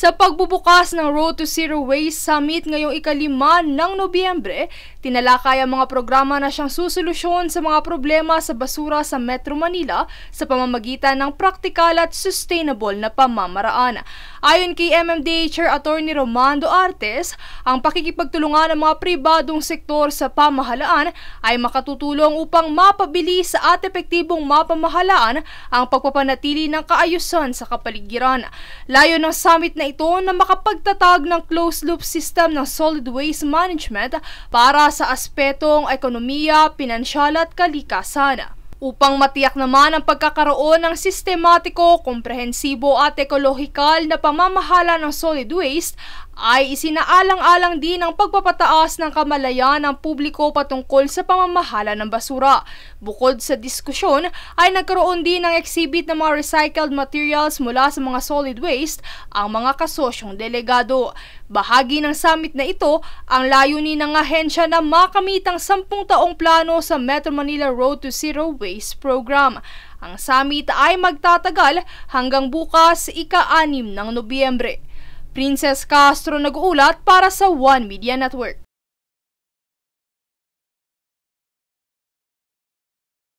Sa pagbubukas ng Road to Zero Waste Summit ngayong ika-5 ng Nobyembre, tinalakay ang mga programa na siyang susolusyon sa mga problema sa basura sa Metro Manila sa pamamagitan ng praktikal at sustainable na pamamaraan. Ayon kay MMDA Chair Attorney Romando Artes, ang pakikipagtulungan ng mga pribadong sektor sa pamahalaan ay makatutulong upang mapabilis at epektibong mapamahalaan ang pagpapanatili ng kaayusan sa kapaligiran. Layo ng summit na ito na makapagtatag ng closed-loop system ng solid waste management para sa aspetong ekonomiya, pinansyal at kalikasan. Upang matiyak naman ang pagkakaroon ng sistematiko, komprehensibo at ekologikal na pamamahala ng solid waste, ay isinaalang-alang din ang pagpapataas ng kamalayan ng publiko patungkol sa pamamahala ng basura. Bukod sa diskusyon, ay nagkaroon din ng exhibit ng mga recycled materials mula sa mga solid waste ang mga kasosyong delegado. Bahagi ng summit na ito ang layunin ng ahensya na makamit ang 10 taong plano sa Metro Manila Road to Zero Waste Program. Ang summit ay magtatagal hanggang bukas ika-6 ng Nobyembre. Princess Castro nag-uulat para sa One Media Network.